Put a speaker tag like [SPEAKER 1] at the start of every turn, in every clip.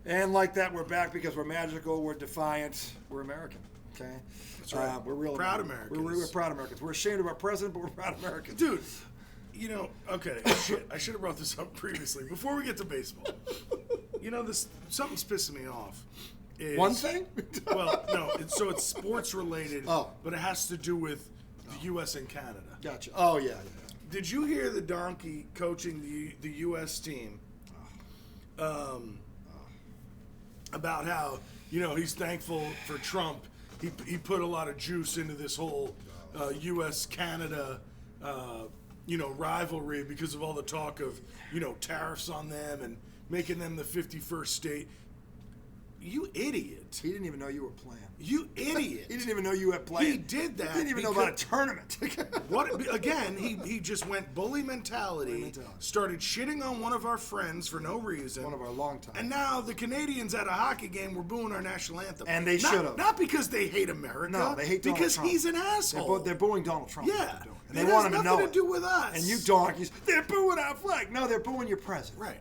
[SPEAKER 1] And like that, we're back because we're magical, we're defiant, we're American. Okay?
[SPEAKER 2] That's right.
[SPEAKER 1] We're real
[SPEAKER 2] Proud Americans.
[SPEAKER 1] We're proud Americans. We're ashamed of our president, but we're proud Americans.
[SPEAKER 2] Dude, okay, shit, I should have brought this up previously. Before we get to baseball, something's pissing me off.
[SPEAKER 1] One thing?
[SPEAKER 2] Well, no, it's sports related,
[SPEAKER 1] Oh.
[SPEAKER 2] but it has to do with the U.S. and Canada.
[SPEAKER 1] Gotcha. Oh, yeah.
[SPEAKER 2] Did you hear the donkey coaching the U.S. team about how, he's thankful for Trump. He put a lot of juice into this whole U.S.-Canada, rivalry because of all the talk of, tariffs on them and making them the 51st state. You idiot.
[SPEAKER 1] He didn't even know you were playing.
[SPEAKER 2] You idiot.
[SPEAKER 1] He didn't even know you were playing.
[SPEAKER 2] He did that.
[SPEAKER 1] He didn't even know about a tournament.
[SPEAKER 2] Again, he just went bully mentality, started shitting on one of our friends for no reason.
[SPEAKER 1] One of our long time.
[SPEAKER 2] And now the Canadians at a hockey game were booing our national anthem.
[SPEAKER 1] And they should have.
[SPEAKER 2] Not because they hate America.
[SPEAKER 1] No, they hate Donald
[SPEAKER 2] because
[SPEAKER 1] Trump.
[SPEAKER 2] He's an asshole.
[SPEAKER 1] They're booing Donald Trump.
[SPEAKER 2] Yeah.
[SPEAKER 1] And they want him to know
[SPEAKER 2] nothing to do with us.
[SPEAKER 1] And you donkeys, they're booing our flag. No, they're booing your president.
[SPEAKER 2] Right.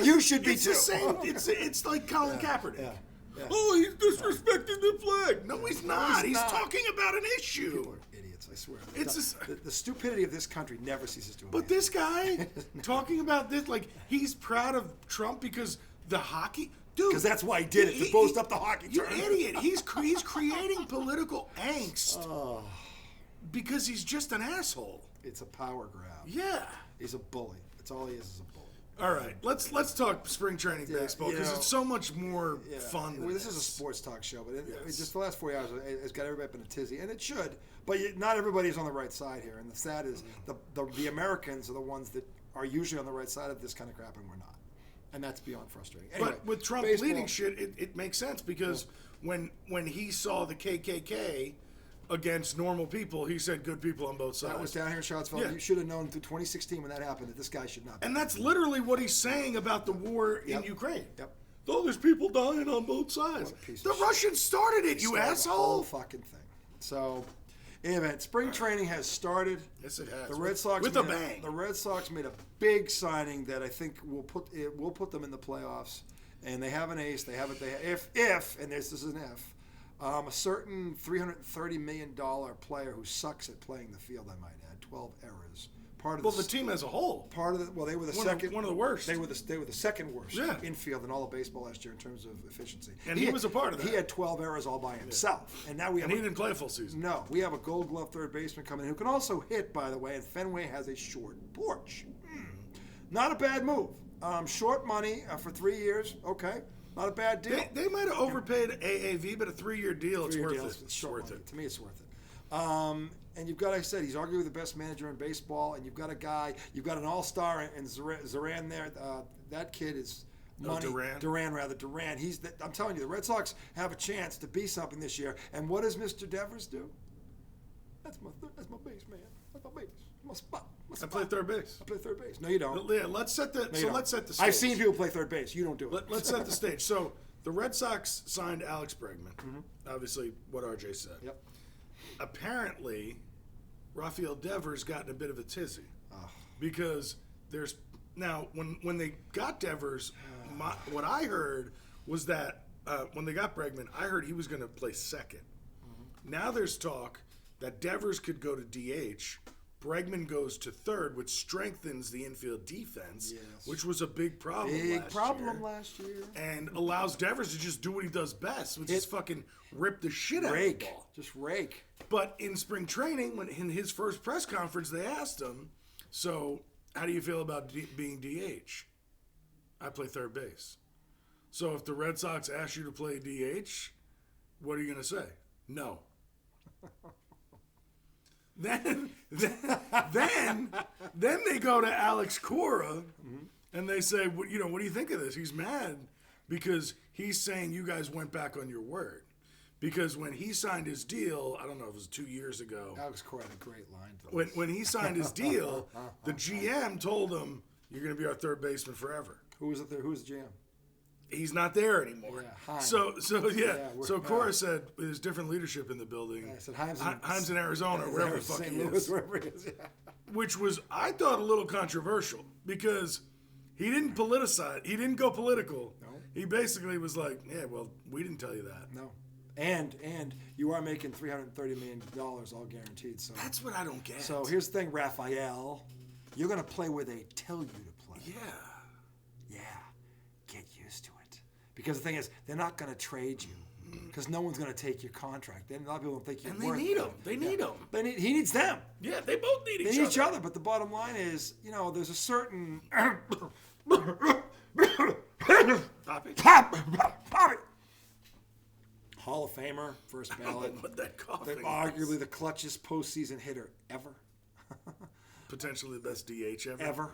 [SPEAKER 1] You should be
[SPEAKER 2] it's
[SPEAKER 1] too.
[SPEAKER 2] The same, it's like Colin Kaepernick.
[SPEAKER 1] Yeah. Yeah.
[SPEAKER 2] Oh, he's disrespecting the flag. No, he's not. He's talking about an issue.
[SPEAKER 1] People are idiots, I swear.
[SPEAKER 2] It's
[SPEAKER 1] the stupidity of this country never ceases to amaze.
[SPEAKER 2] But this guy talking about this, like, he's proud of Trump because the hockey... Dude,
[SPEAKER 1] because that's why he did it, to boast up the hockey tournament.
[SPEAKER 2] You idiot. He's creating political angst because he's just an asshole.
[SPEAKER 1] It's a power grab.
[SPEAKER 2] Yeah.
[SPEAKER 1] He's a bully. That's all he is a bully.
[SPEAKER 2] All right, let's talk spring training baseball because it's so much more fun.
[SPEAKER 1] Well, this is a sports talk show, but just the last 40 hours, it's got everybody up in a tizzy, and it should. But not everybody's on the right side here, and the sad is the Americans are the ones that are usually on the right side of this kind of crap, and we're not, and that's beyond frustrating. Anyway,
[SPEAKER 2] but with Trump leading shit, it makes sense because when he saw the KKK against normal people, he said good people on both sides.
[SPEAKER 1] That was down here in Charlottesville.
[SPEAKER 2] Yeah.
[SPEAKER 1] You should have known through 2016 when that happened that this guy should not be.
[SPEAKER 2] And that's literally what he's saying about the war in Ukraine.
[SPEAKER 1] Yep.
[SPEAKER 2] Oh, there's people dying on both sides. The Russians started it, you asshole.
[SPEAKER 1] The whole fucking thing. So, in any event, spring training has started.
[SPEAKER 2] Yes, it has.
[SPEAKER 1] The Red Sox
[SPEAKER 2] with a bang.
[SPEAKER 1] The Red Sox made a big signing that I think will put them in the playoffs. And they have an ace. If and this is an if. A certain $330 million player who sucks at playing the field, I might add, 12 errors.
[SPEAKER 2] The team as a whole.
[SPEAKER 1] They were the
[SPEAKER 2] second. One of the worst.
[SPEAKER 1] They were the second worst infield in all of baseball last year in terms of efficiency.
[SPEAKER 2] And he was a part of that.
[SPEAKER 1] He had 12 errors all by himself. And now he
[SPEAKER 2] didn't play a full season.
[SPEAKER 1] No, we have a Gold Glove third baseman coming in who can also hit, by the way. And Fenway has a short porch. Not a bad move. Short money for 3 years. Okay. Not a bad deal.
[SPEAKER 2] They might have overpaid AAV, but a 3-year deal, it's worth it.
[SPEAKER 1] It's worth it. To me, it's worth it. And you've got, like I said, he's arguably the best manager in baseball, and you've got an all-star in Duran there. That kid is money. Duran. I'm telling you, the Red Sox have a chance to be something this year. And what does Mr. Devers do? That's my base, man. That's my base. My spot.
[SPEAKER 2] I play third base.
[SPEAKER 1] I play third base. No, you don't.
[SPEAKER 2] Yeah, let's set the stage.
[SPEAKER 1] I've seen people play third base. You don't do it.
[SPEAKER 2] Let's set the stage. So the Red Sox signed Alex Bregman. Obviously, what RJ said.
[SPEAKER 1] Yep.
[SPEAKER 2] Apparently, Rafael Devers got in a bit of a tizzy because there's now when they got Devers, what I heard was that when they got Bregman, I heard he was going to play second. Now there's talk that Devers could go to DH. Bregman goes to third, which strengthens the infield defense, which was a big problem
[SPEAKER 1] last year.
[SPEAKER 2] And allows Devers to just do what he does best, which is fucking rip the shit out of the ball.
[SPEAKER 1] Just rake.
[SPEAKER 2] But in spring training, when in his first press conference, they asked him, so how do you feel about being DH? I play third base. So if the Red Sox ask you to play DH, what are you going to say? No. Then they go to Alex Cora and they say, what do you think of this? He's mad because he's saying you guys went back on your word. Because when he signed his deal, I don't know if it was 2 years ago.
[SPEAKER 1] Alex Cora had a great line.
[SPEAKER 2] When he signed his deal, the GM told him, you're going to be our third baseman forever.
[SPEAKER 1] Who was the GM?
[SPEAKER 2] He's not there anymore.
[SPEAKER 1] Yeah,
[SPEAKER 2] so Cora said there's different leadership in the building.
[SPEAKER 1] Yeah, I said
[SPEAKER 2] Heim's in Arizona, or wherever the fuck he is.
[SPEAKER 1] Wherever he is,
[SPEAKER 2] Which was, I thought, a little controversial because he didn't politicize. He didn't go political.
[SPEAKER 1] No.
[SPEAKER 2] He basically was like, yeah, well, we didn't tell you that.
[SPEAKER 1] No. And you are making $330 million all guaranteed. So
[SPEAKER 2] that's what I don't get.
[SPEAKER 1] So here's the thing, Raphael. You're going to play where they tell you to play.
[SPEAKER 2] Yeah.
[SPEAKER 1] Get used to it. Because the thing is, they're not going to trade you. Because no one's going to take your contract. Then a lot of people don't think you're worth it.
[SPEAKER 2] They need him.
[SPEAKER 1] He needs them.
[SPEAKER 2] Yeah, they both need
[SPEAKER 1] They need each other. But the bottom line is, there's a certain... Poppy. Hall of Famer, first ballot.
[SPEAKER 2] What that coughing
[SPEAKER 1] arguably the clutchest postseason hitter ever.
[SPEAKER 2] Potentially the best DH ever.
[SPEAKER 1] Ever.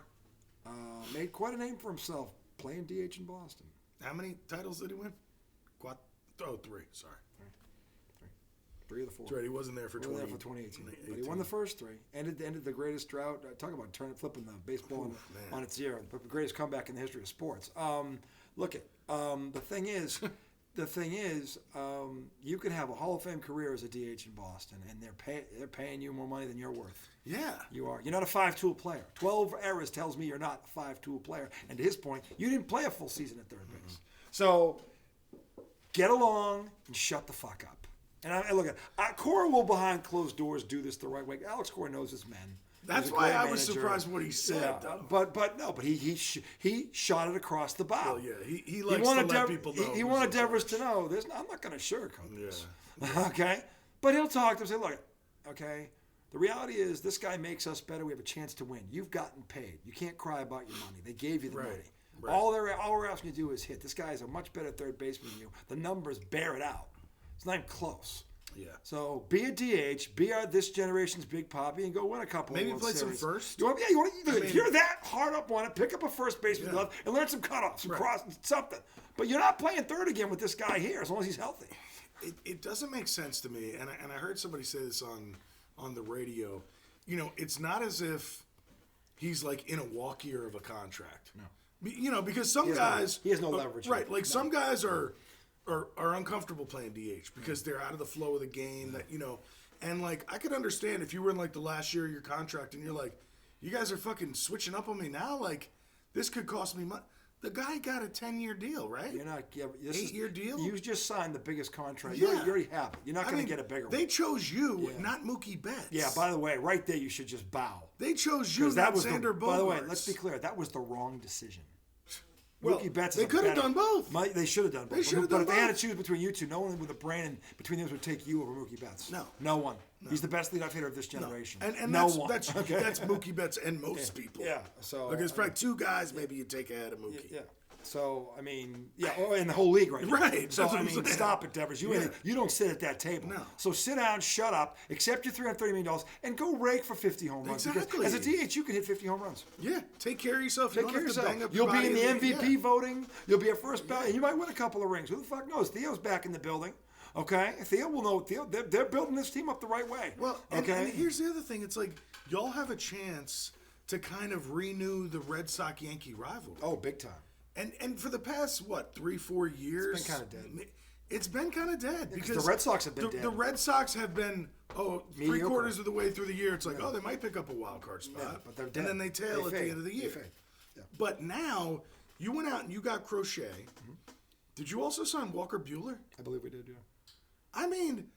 [SPEAKER 1] Made quite a name for himself playing DH in Boston.
[SPEAKER 2] How many titles did he win? Three. Sorry.
[SPEAKER 1] Three of the four.
[SPEAKER 2] That's right. He wasn't there for
[SPEAKER 1] 2018. But he won the first three. Ended the greatest drought. Talk about flipping the baseball on its ear. The greatest comeback in the history of sports. The thing is, you can have a Hall of Fame career as a DH in Boston, and they're paying you more money than you're worth.
[SPEAKER 2] Yeah.
[SPEAKER 1] You are. You're not a 5-tool player. 12 errors tells me you're not a 5-tool player. And to his point, you didn't play a full season at third base. So get along and shut the fuck up. And Cora will behind closed doors do this the right way. Alex Cora knows his men.
[SPEAKER 2] That's why I was surprised what he said.
[SPEAKER 1] Yeah, but he shot it across the bow.
[SPEAKER 2] Well, yeah, he likes to let people know.
[SPEAKER 1] He wanted Devers to know. I'm not going to sugarcoat this.
[SPEAKER 2] Yeah.
[SPEAKER 1] Okay, but he'll talk to him and say, look, okay. The reality is this guy makes us better. We have a chance to win. You've gotten paid. You can't cry about your money. They gave you the money. Right. All we're asking you to do is hit. This guy is a much better third baseman than you. The numbers bear it out. It's not even close.
[SPEAKER 2] Yeah.
[SPEAKER 1] So be a DH, be this generation's Big Poppy, and go win a couple.
[SPEAKER 2] Maybe
[SPEAKER 1] of
[SPEAKER 2] play
[SPEAKER 1] series.
[SPEAKER 2] some first.
[SPEAKER 1] If you're that hard up on it, pick up a first baseman glove and learn some cutoffs, some cross, something. But you're not playing third again with this guy here, as long as he's healthy.
[SPEAKER 2] It doesn't make sense to me, and I heard somebody say this on the radio. It's not as if he's like in a walk year of a contract.
[SPEAKER 1] No.
[SPEAKER 2] Because some guys
[SPEAKER 1] he has no leverage.
[SPEAKER 2] Right, like some guys are uncomfortable playing DH because they're out of the flow of the game. And like I could understand if you were in like the last year of your contract and you're like, you guys are fucking switching up on me now. Like this could cost me money. The guy got a 10-year deal, right?
[SPEAKER 1] You're not. Yeah,
[SPEAKER 2] 8-year deal.
[SPEAKER 1] You just signed the biggest contract.
[SPEAKER 2] Yeah.
[SPEAKER 1] You already have it. You're not going to get a bigger one.
[SPEAKER 2] They chose you, not Mookie Betts.
[SPEAKER 1] Yeah. By the way, right there, you should just bow.
[SPEAKER 2] They chose you, not Xander Bogaerts.
[SPEAKER 1] By the way, let's be clear. That was the wrong decision.
[SPEAKER 2] Well,
[SPEAKER 1] Mookie Betts
[SPEAKER 2] they could have done both.
[SPEAKER 1] They should have done both. But if they had to choose between you two, no one with a brain between them would take you over Mookie Betts.
[SPEAKER 2] No
[SPEAKER 1] one. No. He's the best leadoff hitter of this generation.
[SPEAKER 2] No. And
[SPEAKER 1] no
[SPEAKER 2] that's,
[SPEAKER 1] one.
[SPEAKER 2] That's Mookie Betts and most people.
[SPEAKER 1] Yeah. So
[SPEAKER 2] there's probably two guys maybe you take ahead of Mookie.
[SPEAKER 1] Yeah. So in the whole league right now.
[SPEAKER 2] Right.
[SPEAKER 1] So stop it, Devers. You don't sit at that table.
[SPEAKER 2] No.
[SPEAKER 1] So sit down, shut up, accept your $330 million, and go rake for 50 home runs.
[SPEAKER 2] Exactly.
[SPEAKER 1] Because as a DH, you can hit 50 home runs.
[SPEAKER 2] Yeah. Take care of yourself.
[SPEAKER 1] Take care of yourself. You'll be in the MVP voting. You'll be at first ballot, and you might win a couple of rings. Who the fuck knows? Theo's back in the building. Okay, Theo will know. Theo, they're building this team up the right way.
[SPEAKER 2] Well, and here's the other thing. It's like y'all have a chance to kind of renew the Red Sox-Yankee rivalry.
[SPEAKER 1] Oh, big time.
[SPEAKER 2] And for the past 3-4 years,
[SPEAKER 1] it's been kind of dead.
[SPEAKER 2] It's been kind of dead because
[SPEAKER 1] the Red Sox have been dead.
[SPEAKER 2] The Red Sox have been
[SPEAKER 1] mediocre.
[SPEAKER 2] 3/4 of the way through the year. It's like they might pick up a wild card spot,
[SPEAKER 1] but they're dead.
[SPEAKER 2] And then they tail at the end of the year.
[SPEAKER 1] Yeah.
[SPEAKER 2] But now you went out and you got Crochet. Mm-hmm. Did you also sign Walker Buehler?
[SPEAKER 1] I believe we did. Yeah.
[SPEAKER 2] I mean,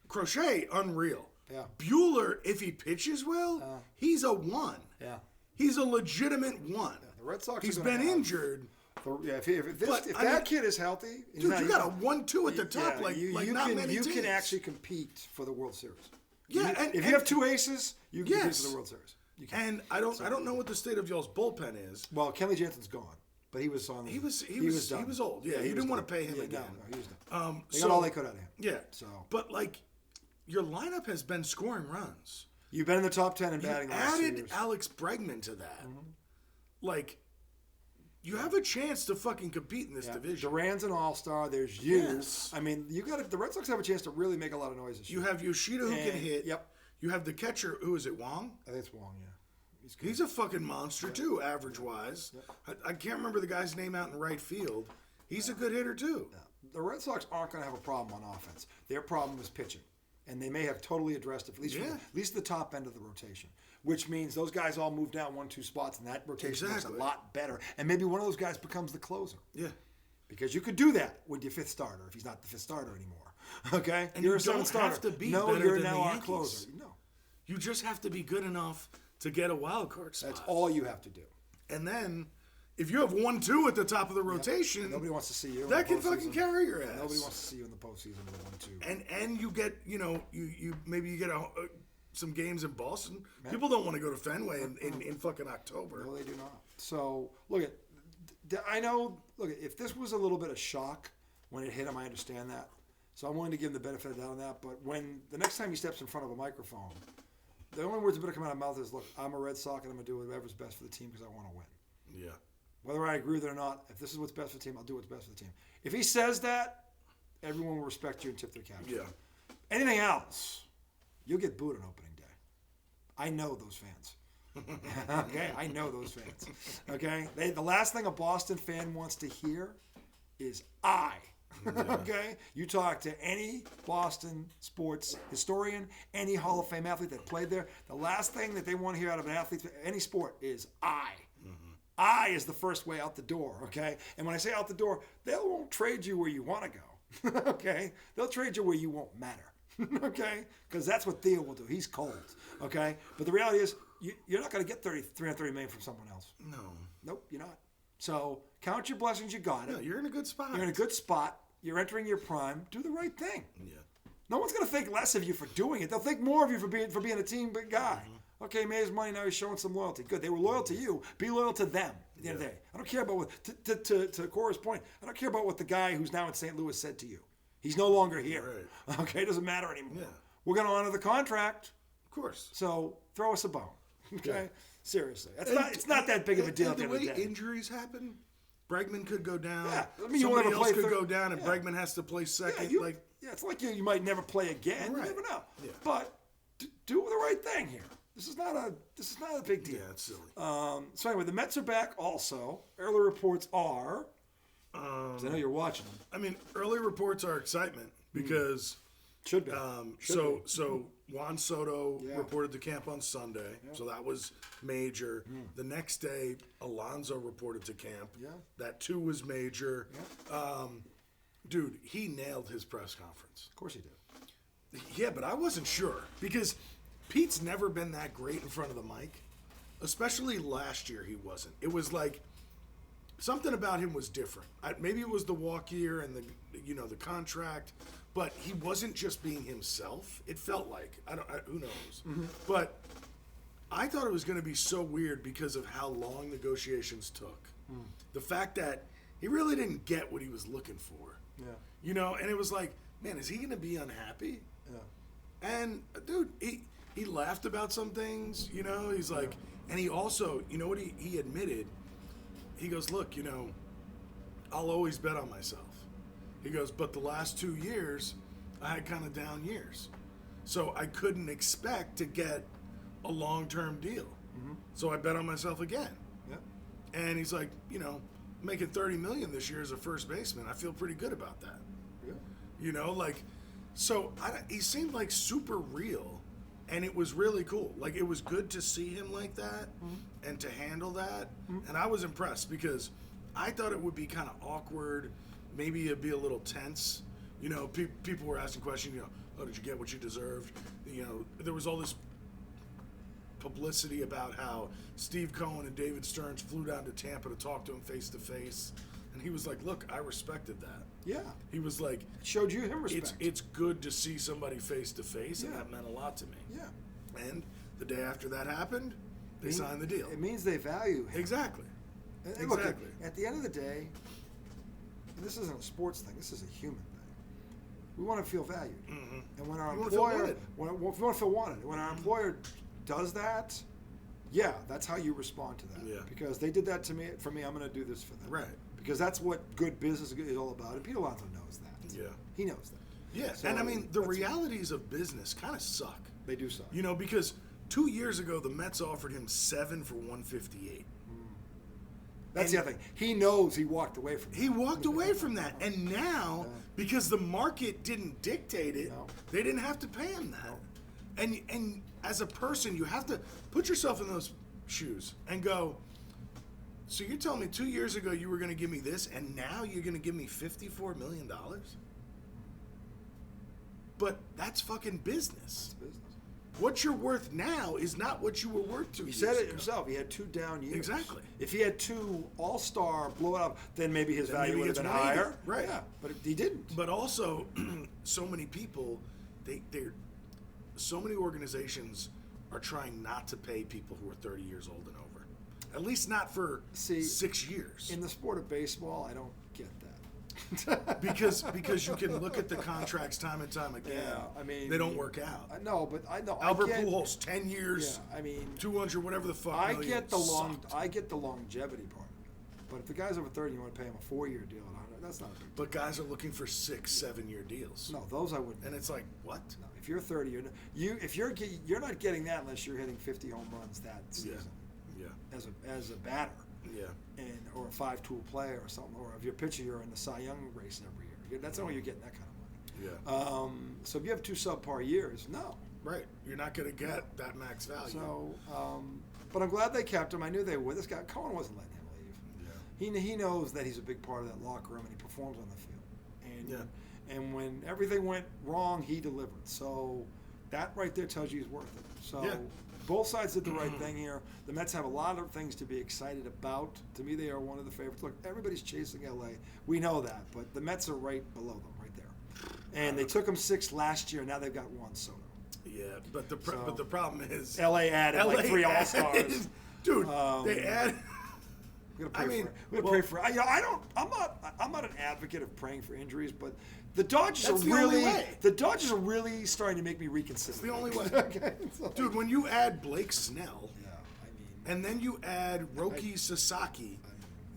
[SPEAKER 2] Crochet, unreal.
[SPEAKER 1] Yeah.
[SPEAKER 2] Buehler, if he pitches well, he's a 1.
[SPEAKER 1] Yeah.
[SPEAKER 2] He's a legitimate 1.
[SPEAKER 1] Yeah, the Red Sox.
[SPEAKER 2] He's been injured.
[SPEAKER 1] If that kid is healthy,
[SPEAKER 2] dude, you got a 1-2 at the top.
[SPEAKER 1] You can actually compete for the World Series.
[SPEAKER 2] Yeah,
[SPEAKER 1] if you have two aces, you can compete for the World Series.
[SPEAKER 2] And I don't know what the state of y'all's bullpen is.
[SPEAKER 1] Well, Kenley Jansen's gone. But he was on.
[SPEAKER 2] He was old. Yeah, you didn't want to pay him again.
[SPEAKER 1] No, he was done. They
[SPEAKER 2] got
[SPEAKER 1] all they could out of him.
[SPEAKER 2] Yeah.
[SPEAKER 1] So,
[SPEAKER 2] but your lineup has been scoring runs.
[SPEAKER 1] You've been in the top 10 in batting.
[SPEAKER 2] You added Alex Bregman to that. Mm-hmm. You have a chance to fucking compete in this division.
[SPEAKER 1] Duran's an all-star. There's you.
[SPEAKER 2] Yes.
[SPEAKER 1] I mean, the Red Sox have a chance to really make a lot of noise this year.
[SPEAKER 2] You have Yoshida who can hit.
[SPEAKER 1] Yep.
[SPEAKER 2] You have the catcher. Who is it? Wong.
[SPEAKER 1] I think it's Wong. Yeah.
[SPEAKER 2] He's a fucking monster too, average-wise. Yep. I can't remember the guy's name out in right field. He's a good hitter too.
[SPEAKER 1] Yeah. The Red Sox aren't going to have a problem on offense. Their problem is pitching, and they may have totally addressed it, at least the top end of the rotation, which means those guys all move down 1-2 spots, and that rotation looks a lot better. And maybe one of those guys becomes the closer.
[SPEAKER 2] Yeah.
[SPEAKER 1] Because you could do that with your fifth starter if he's not the fifth starter anymore. Okay?
[SPEAKER 2] And
[SPEAKER 1] you're
[SPEAKER 2] you
[SPEAKER 1] a seventh
[SPEAKER 2] don't have
[SPEAKER 1] starter.
[SPEAKER 2] to be
[SPEAKER 1] no,
[SPEAKER 2] better
[SPEAKER 1] you're
[SPEAKER 2] than
[SPEAKER 1] now
[SPEAKER 2] the
[SPEAKER 1] our
[SPEAKER 2] Yankees.
[SPEAKER 1] closer. No.
[SPEAKER 2] You just have to be good enough to get a wild card spot.
[SPEAKER 1] That's all you have to do.
[SPEAKER 2] And then, if you have 1-2 at the top of the rotation,
[SPEAKER 1] nobody wants to see you.
[SPEAKER 2] That can fucking carry your ass.
[SPEAKER 1] Nobody wants to see you in the postseason with a 1-2.
[SPEAKER 2] And you get, you maybe you get some games in Boston. Man. People don't want to go to Fenway in fucking October.
[SPEAKER 1] No, they do not. So look if this was a little bit of shock when it hit him, I understand that. So I'm willing to give him the benefit of the doubt on that. But when the next time he steps in front of a microphone, the only words that better come out of his mouth is, look, I'm a Red Sox and I'm going to do whatever's best for the team because I want to win.
[SPEAKER 2] Yeah.
[SPEAKER 1] Whether I agree with it or not, if this is what's best for the team, I'll do what's best for the team. If he says that, everyone will respect you and tip their cap.
[SPEAKER 2] Yeah.
[SPEAKER 1] Anything else, you'll get booed on opening day. I know those fans. Okay? I know those fans. Okay? The last thing a Boston fan wants to hear is I. Yeah. Okay? You talk to any Boston sports historian, any Hall of Fame athlete that played there, the last thing that they want to hear out of an athlete, any sport, is I. Mm-hmm. I is the first way out the door, okay? And when I say out the door, they won't trade you where you want to go, okay? They'll trade you where you won't matter, okay? Because that's what Theo will do. He's cold, okay? But the reality is, you're not going to get $330 million from someone else.
[SPEAKER 2] No.
[SPEAKER 1] Nope, you're not. So count your blessings. You got it.
[SPEAKER 2] Yeah, you're in a good spot.
[SPEAKER 1] You're in a good spot. You're entering your prime. Do the right thing.
[SPEAKER 2] Yeah.
[SPEAKER 1] No one's going to think less of you for doing it. They'll think more of you for being a team big guy. Mm-hmm. Okay, he made his money. Now he's showing some loyalty. Good. They were loyal to you. Be loyal to them at the end of the day. I don't care about what, to Cora's point, I don't care about what the guy who's now in St. Louis said to you. He's no longer here. Right. Okay, it doesn't matter anymore. Yeah. We're going to honor the contract.
[SPEAKER 2] Of course.
[SPEAKER 1] So throw us a bone. Okay? Yeah. Seriously. It's not that big of a deal at the end of the day.
[SPEAKER 2] The way injuries happen, Bregman could go down.
[SPEAKER 1] Yeah. I mean,
[SPEAKER 2] somebody else could go down, and Bregman has to play second.
[SPEAKER 1] It's like you might never play again. Right. You never know. Yeah. But do the right thing here. This is not a big deal.
[SPEAKER 2] Yeah, it's silly.
[SPEAKER 1] So anyway, the Mets are back also. Early reports are, because I know you're watching them.
[SPEAKER 2] I mean, early reports are excitement because
[SPEAKER 1] should be.
[SPEAKER 2] So Juan Soto reported to camp on Sunday, so that was major. The next day, Alonso reported to camp.
[SPEAKER 1] Yeah.
[SPEAKER 2] That too was major. Yeah. Dude, he nailed his press conference.
[SPEAKER 1] Of course he did.
[SPEAKER 2] Yeah, but I wasn't sure because Pete's never been that great in front of the mic. Especially last year he wasn't. It was like something about him was different. Maybe it was the walk year and the contract, but he wasn't just being himself. It felt like who knows. Mm-hmm. But I thought it was going to be so weird because of how long negotiations took. The fact that he really didn't get what he was looking for. Yeah. And it was like, man, is he going to be unhappy? Yeah. And dude, he laughed about some things, he's like, and he also, what he admitted, he goes, look, I'll always bet on myself. He goes, but the last 2 years, I had kind of down years. So I couldn't expect to get a long-term deal. Mm-hmm. So I bet on myself again. Yeah. And he's like, making $30 million this year as a first baseman, I feel pretty good about that. Yeah. So he seemed like super real, and it was really cool. Like, it was good to see him like that and to handle that. And I was impressed because I thought it would be kind of awkward. Maybe it'd be a little tense. People were asking questions, oh, did you get what you deserved? There was all this publicity about how Steve Cohen and David Stearns flew down to Tampa to talk to him face to face. And he was like, look, I respected that. Yeah. He was like,
[SPEAKER 1] showed you him respect.
[SPEAKER 2] It's good to see somebody face to face, and that meant a lot to me. Yeah. And the day after that happened, they signed the deal.
[SPEAKER 1] It means they value him.
[SPEAKER 2] Exactly.
[SPEAKER 1] And look, at the end of the day, this isn't a sports thing. This is a human thing. We want to feel valued. Mm-hmm. And when our employer, if we want to feel wanted, when our employer does that, that's how you respond to that. Yeah. Because they did that for me, I'm going to do this for them.
[SPEAKER 2] Right.
[SPEAKER 1] Because that's what good business is all about. And Pete Alonso knows that. Yeah. He knows that.
[SPEAKER 2] Yeah. So, and I mean, the realities of business kind of suck.
[SPEAKER 1] They do suck.
[SPEAKER 2] Because 2 years ago, the Mets offered him $7 for $158.
[SPEAKER 1] That's the other thing. He knows he walked away from that.
[SPEAKER 2] He walked away from that. And now, because the market didn't dictate it, they didn't have to pay him that. No. And as a person, you have to put yourself in those shoes and go, So you're telling me 2 years ago you were going to give me this, and now you're going to give me $54 million? But that's fucking business.
[SPEAKER 1] It's business.
[SPEAKER 2] What you're worth now is not what you were worth 2 years ago.
[SPEAKER 1] He said it himself. He had 2 down years.
[SPEAKER 2] Exactly.
[SPEAKER 1] If he had 2 all-star blow it up, then maybe his value would have been higher.
[SPEAKER 2] Right.
[SPEAKER 1] Yeah, but he didn't.
[SPEAKER 2] But also, so many people, so many organizations are trying not to pay people who are 30 years old and over. At least not for 6 years.
[SPEAKER 1] In the sport of baseball, I don't get that.
[SPEAKER 2] because you can look at the contracts time and time again.
[SPEAKER 1] Yeah, I mean,
[SPEAKER 2] they don't work out.
[SPEAKER 1] I know, but I know.
[SPEAKER 2] Albert Pujols, 10 years.
[SPEAKER 1] Yeah, I mean,
[SPEAKER 2] 200, whatever the fuck.
[SPEAKER 1] I get the longevity part of it. But if the guy's over 30, you want to pay him a 4-year deal at 100. That's not a big deal.
[SPEAKER 2] But guys are looking for 6-7 year deals.
[SPEAKER 1] No, those I wouldn't.
[SPEAKER 2] And it's like, what?
[SPEAKER 1] No, if you're 30, you're not getting that unless you're hitting 50 home runs that season.
[SPEAKER 2] Yeah.
[SPEAKER 1] As a batter.
[SPEAKER 2] Yeah.
[SPEAKER 1] Or a 5-tool player or something, or if you're pitching, you're in the Cy Young race every year. That's the only way you're getting that kind of money.
[SPEAKER 2] Yeah.
[SPEAKER 1] So if you have 2 subpar years, no.
[SPEAKER 2] Right. You're not going to get that max value.
[SPEAKER 1] So, but I'm glad they kept him. I knew they would. This guy, Cohen wasn't letting him leave.
[SPEAKER 2] Yeah.
[SPEAKER 1] He knows that he's a big part of that locker room and he performs on the field. And when everything went wrong, he delivered. So that right there tells you he's worth it. So both sides did the right thing here. The Mets have a lot of things to be excited about. To me, they are one of the favorites. Look, everybody's chasing LA. We know that, but the Mets are right below them, right there. And they took them 6 last year. Now they've got Juan Soto.
[SPEAKER 2] Yeah, but the problem is
[SPEAKER 1] LA added like 3 All-Stars.
[SPEAKER 2] Dude, they added.
[SPEAKER 1] We're gonna pray for. I'm not an advocate of praying for injuries, but the Dodgers are really starting to make me reconsider.
[SPEAKER 2] It's the only way.
[SPEAKER 1] Okay,
[SPEAKER 2] dude, when you add Blake Snell, and then you add Roki Sasaki,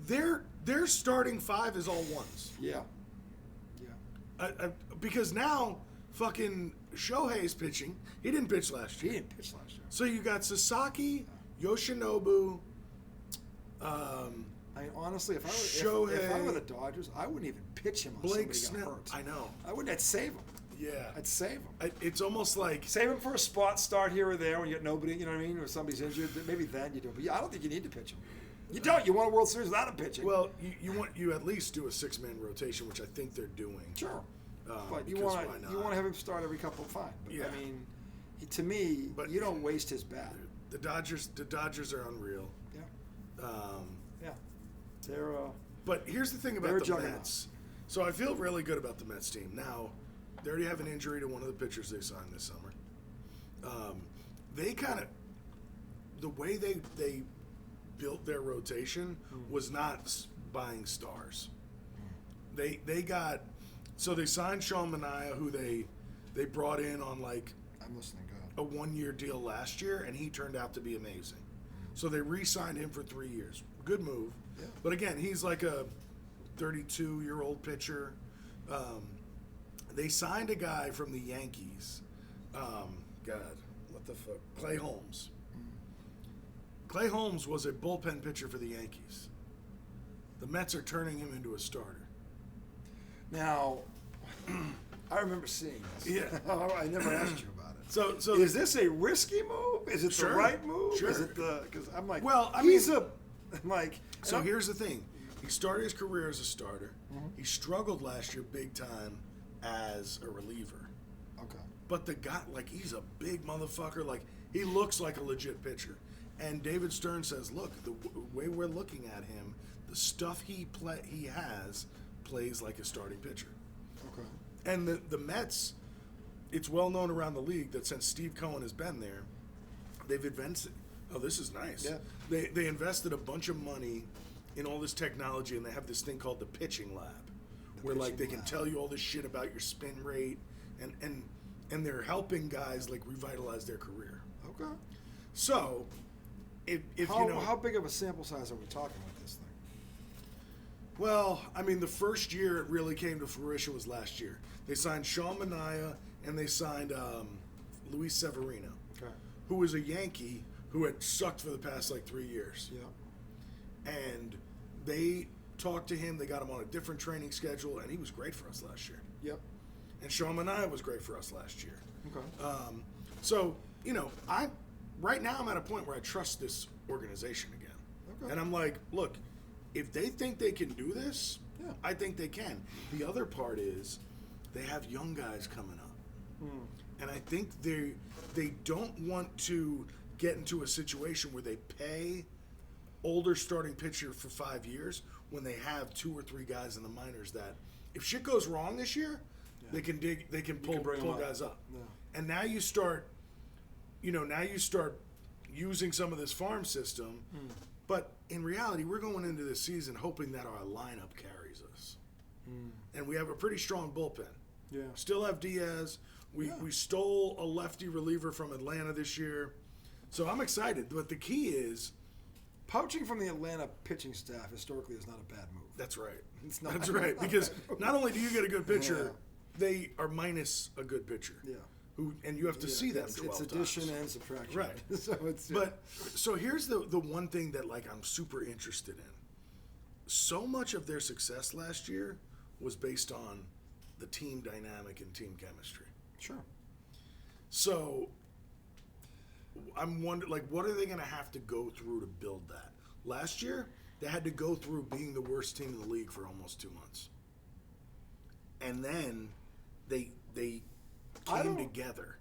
[SPEAKER 2] their starting 5 is all ones.
[SPEAKER 1] Yeah.
[SPEAKER 2] Because now fucking Shohei's pitching. He didn't pitch last year. So you got Sasaki, Yoshinobu.
[SPEAKER 1] Honestly, if I were the Dodgers, I wouldn't even pitch him unless
[SPEAKER 2] Blake
[SPEAKER 1] somebody
[SPEAKER 2] Snell.
[SPEAKER 1] got hurt.
[SPEAKER 2] I know.
[SPEAKER 1] I'd save him.
[SPEAKER 2] Yeah.
[SPEAKER 1] I'd save him.
[SPEAKER 2] It's almost like
[SPEAKER 1] save him for a spot start here or there when you get nobody. You know what I mean? Or somebody's injured. Maybe then you do. But I don't think you need to pitch him. You don't. You won a World Series without him pitching.
[SPEAKER 2] Well, you at least do a 6-man rotation, which I think they're doing.
[SPEAKER 1] Sure. But you want to have him start every couple. Fine. But I mean, to me, you don't waste his bat.
[SPEAKER 2] The Dodgers are unreal.
[SPEAKER 1] Yeah. They're.
[SPEAKER 2] But here's the thing about the Mets. So I feel really good about the Mets team. Now, they already have an injury to one of the pitchers they signed this summer. They kind of, the way they built their rotation was not buying stars. They signed Sean Manaea, who they brought in on
[SPEAKER 1] I'm listening. Go ahead.
[SPEAKER 2] A 1-year deal last year, and he turned out to be amazing. So they re-signed him for 3 years. Good move.
[SPEAKER 1] Yeah.
[SPEAKER 2] But again, he's like a 32-year-old pitcher. They signed a guy from the Yankees. God, what the fuck? Clay Holmes. Clay Holmes was a bullpen pitcher for the Yankees. The Mets are turning him into a starter.
[SPEAKER 1] Now, I remember seeing this.
[SPEAKER 2] Yeah.
[SPEAKER 1] I never asked you about it.
[SPEAKER 2] So
[SPEAKER 1] is this a risky move? Is it the right move?
[SPEAKER 2] Sure.
[SPEAKER 1] Is it because I'm like,
[SPEAKER 2] So here's the thing. He started his career as a starter. Mm-hmm. He struggled last year big time as a reliever.
[SPEAKER 1] Okay.
[SPEAKER 2] But the guy, he's a big motherfucker. He looks like a legit pitcher. And David Stern says, look, the way we're looking at him, the stuff he has plays like a starting pitcher.
[SPEAKER 1] Okay.
[SPEAKER 2] And the Mets, it's well known around the league that since Steve Cohen has been there, they've invested. Oh, this is nice.
[SPEAKER 1] Yeah.
[SPEAKER 2] They invested a bunch of money in all this technology, and they have this thing called the pitching lab, where they can tell you all this shit about your spin rate, and they're helping guys revitalize their career.
[SPEAKER 1] Okay.
[SPEAKER 2] So,
[SPEAKER 1] how big of a sample size are we talking with this thing?
[SPEAKER 2] Well, I mean, the first year it really came to fruition was last year. They signed Sean Manaea and they signed Luis Severino, who was a Yankee who had sucked for the past 3 years.
[SPEAKER 1] Yeah.
[SPEAKER 2] And they talked to him. They got him on a different training schedule, and he was great for us last year.
[SPEAKER 1] Yep.
[SPEAKER 2] And Sean Manaea was great for us last year.
[SPEAKER 1] Okay.
[SPEAKER 2] So, right now I'm at a point where I trust this organization again.
[SPEAKER 1] Okay.
[SPEAKER 2] And I'm like, look, if they think they can do this, I think they can. The other part is they have young guys coming up. And I think they don't want to get into a situation where they pay older starting pitcher for 5 years when they have 2 or 3 guys in the minors that if shit goes wrong this year, they can pull guys up.
[SPEAKER 1] Yeah.
[SPEAKER 2] And now you start using some of this farm system. But in reality, we're going into this season hoping that our lineup carries us. And we have a pretty strong bullpen.
[SPEAKER 1] Yeah.
[SPEAKER 2] Still have Diaz. We stole a lefty reliever from Atlanta this year. So I'm excited. But the key is,
[SPEAKER 1] poaching from the Atlanta pitching staff historically is not a bad move.
[SPEAKER 2] that's right.
[SPEAKER 1] It's not.
[SPEAKER 2] That's right. Because not only do you get a good pitcher, they are minus a good pitcher.
[SPEAKER 1] Yeah.
[SPEAKER 2] And you have to see them 12
[SPEAKER 1] It's
[SPEAKER 2] times.
[SPEAKER 1] addition and subtraction.
[SPEAKER 2] Right. So here's the one thing that I'm super interested in. So much of their success last year was based on the team dynamic and team chemistry.
[SPEAKER 1] Sure.
[SPEAKER 2] So I'm wondering, what are they going to have to go through to build that? Last year, they had to go through being the worst team in the league for almost 2 months. And then they came together.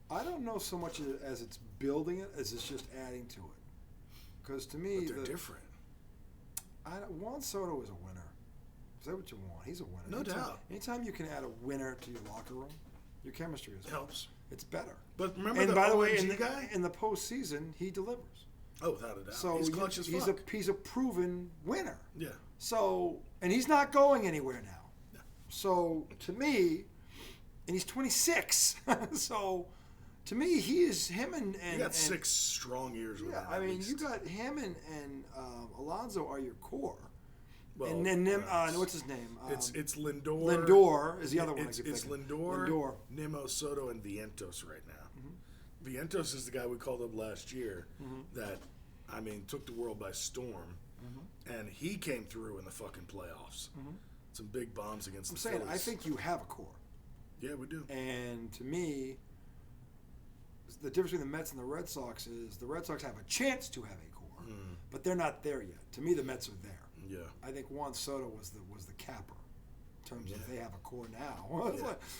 [SPEAKER 1] I don't know so much as it's building it as it's just adding to it. Because to me,
[SPEAKER 2] But they're different.
[SPEAKER 1] Juan Soto is a winner. Is that what you want? He's a winner.
[SPEAKER 2] No doubt.
[SPEAKER 1] Anytime you can add a winner to your locker room, your chemistry is
[SPEAKER 2] Helps.
[SPEAKER 1] It's better.
[SPEAKER 2] But remember,
[SPEAKER 1] and by the way,
[SPEAKER 2] guy?
[SPEAKER 1] in the postseason, he delivers.
[SPEAKER 2] Oh, without a doubt.
[SPEAKER 1] So
[SPEAKER 2] he's clutch as fuck.
[SPEAKER 1] He's a proven winner.
[SPEAKER 2] Yeah.
[SPEAKER 1] So, and he's not going anywhere now.
[SPEAKER 2] No.
[SPEAKER 1] So to me, and he's 26. So to me, he is him and
[SPEAKER 2] you got 6 strong years with him.
[SPEAKER 1] Yeah, I mean, you got him and Alonso are your core.
[SPEAKER 2] Well,
[SPEAKER 1] and then what's his name?
[SPEAKER 2] It's Lindor.
[SPEAKER 1] Lindor is the other one.
[SPEAKER 2] It's Lindor, Nimmo, Soto, and Vientos right now. Vientos is the guy we called up last year that, took the world by storm. And he came through in the fucking playoffs. Some big bombs against the Phillies.
[SPEAKER 1] I think you have a core.
[SPEAKER 2] Yeah, we do.
[SPEAKER 1] And to me, the difference between the Mets and the Red Sox is the Red Sox have a chance to have a core, but they're not there yet. To me, the Mets are there.
[SPEAKER 2] Yeah.
[SPEAKER 1] I think Juan Soto was the capper in terms of they have a core now.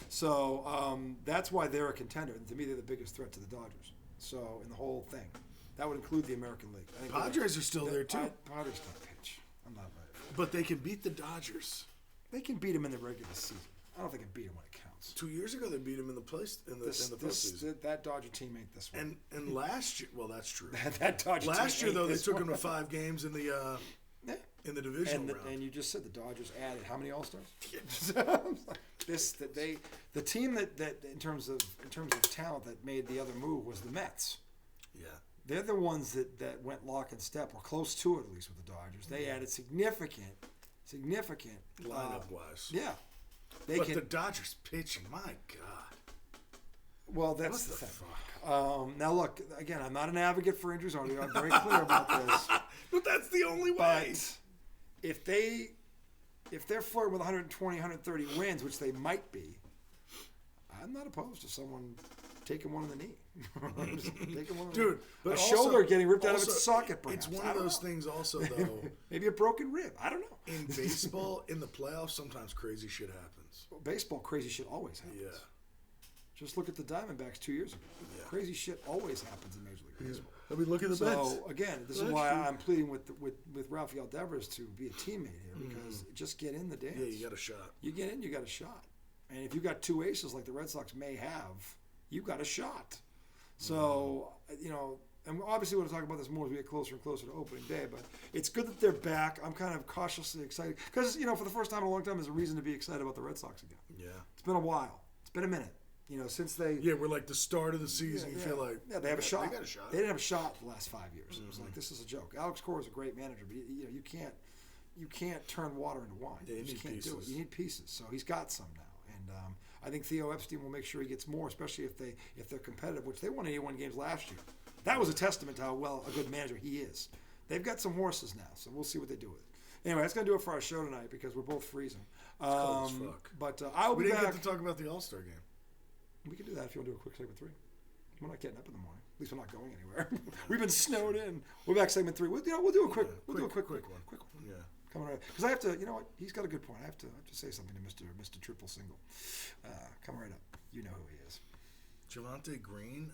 [SPEAKER 1] So that's why they're a contender. And to me, they're the biggest threat to the Dodgers. So in the whole thing, that would include the American League. I think
[SPEAKER 2] Padres are still there too.
[SPEAKER 1] Padres don't pitch. I'm not ready.
[SPEAKER 2] But they can beat the Dodgers.
[SPEAKER 1] They can beat them in the regular season. I don't think they can beat them when it counts.
[SPEAKER 2] 2 years ago, they beat them in the postseason.
[SPEAKER 1] That Dodger team ain't this one.
[SPEAKER 2] And last year, well, that's true.
[SPEAKER 1] that Dodger
[SPEAKER 2] last
[SPEAKER 1] team
[SPEAKER 2] year though, they took
[SPEAKER 1] one.
[SPEAKER 2] them to 5 games in the divisional round.
[SPEAKER 1] And you just said the Dodgers added how many All-Stars? The team that in terms of talent that made the other move was the Mets.
[SPEAKER 2] Yeah.
[SPEAKER 1] They're the ones that went lock and step, or close to it at least, with the Dodgers. They added significant
[SPEAKER 2] lineup wise.
[SPEAKER 1] Yeah.
[SPEAKER 2] The Dodgers pitching, my God.
[SPEAKER 1] Well, that's
[SPEAKER 2] what
[SPEAKER 1] the thing.
[SPEAKER 2] Fuck?
[SPEAKER 1] Now, look, again, I'm not an advocate for injuries. I'm very clear about this.
[SPEAKER 2] But that's the only way.
[SPEAKER 1] But if they're flirting with 120, 130 wins, which they might be, I'm not opposed to someone taking one in the knee.
[SPEAKER 2] Dude, but
[SPEAKER 1] a shoulder getting ripped out of its socket, perhaps.
[SPEAKER 2] It's one of those things also, though.
[SPEAKER 1] Maybe a broken rib. I don't know.
[SPEAKER 2] In baseball, in the playoffs, sometimes crazy shit happens.
[SPEAKER 1] Well, baseball, crazy shit always happens.
[SPEAKER 2] Yeah.
[SPEAKER 1] Just look at the Diamondbacks 2 years ago. Yeah. Crazy shit always happens in Major League Baseball.
[SPEAKER 2] I mean, look at the Mets.
[SPEAKER 1] So, again, this is why I'm pleading with Rafael Devers to be a teammate here, because just get in the dance.
[SPEAKER 2] Yeah, you got a shot.
[SPEAKER 1] You get in, you got a shot. And if you got 2 aces like the Red Sox may have, you got a shot. So, and obviously we'll talk about this more as we get closer and closer to opening day, but it's good that they're back. I'm kind of cautiously excited because, for the first time in a long time, there's a reason to be excited about the Red Sox again.
[SPEAKER 2] Yeah.
[SPEAKER 1] It's been a while. It's been a minute. Since they...
[SPEAKER 2] Yeah, we're like the start of the season. You feel like...
[SPEAKER 1] Yeah, they have a shot.
[SPEAKER 2] They got a shot.
[SPEAKER 1] They didn't have a shot the last 5 years. It was like, this is a joke. Alex Cora is a great manager, but you can't turn water into wine.
[SPEAKER 2] Yeah,
[SPEAKER 1] you just can't do it. You need pieces. So he's got some now. And I think Theo Epstein will make sure he gets more, especially if they're competitive, which they won 81 games last year. That was a testament to how well a good manager he is. They've got some horses now, so we'll see what they do with it. Anyway, that's going to do it for our show tonight because we're both freezing.
[SPEAKER 2] It's cold as fuck.
[SPEAKER 1] But I'll be back.
[SPEAKER 2] We didn't get to talk about the All-Star game.
[SPEAKER 1] We can do that if you want to do a quick segment 3. We're not getting up in the morning. At least we're not going anywhere. We've been snowed in. We're back segment 3. We'll do a quick one. Quick one.
[SPEAKER 2] Yeah.
[SPEAKER 1] Coming right. Because I have to. You know what? He's got a good point. I have to say something to Mr. Triple Single. Coming right up. You know who he is.
[SPEAKER 2] Javonte Green.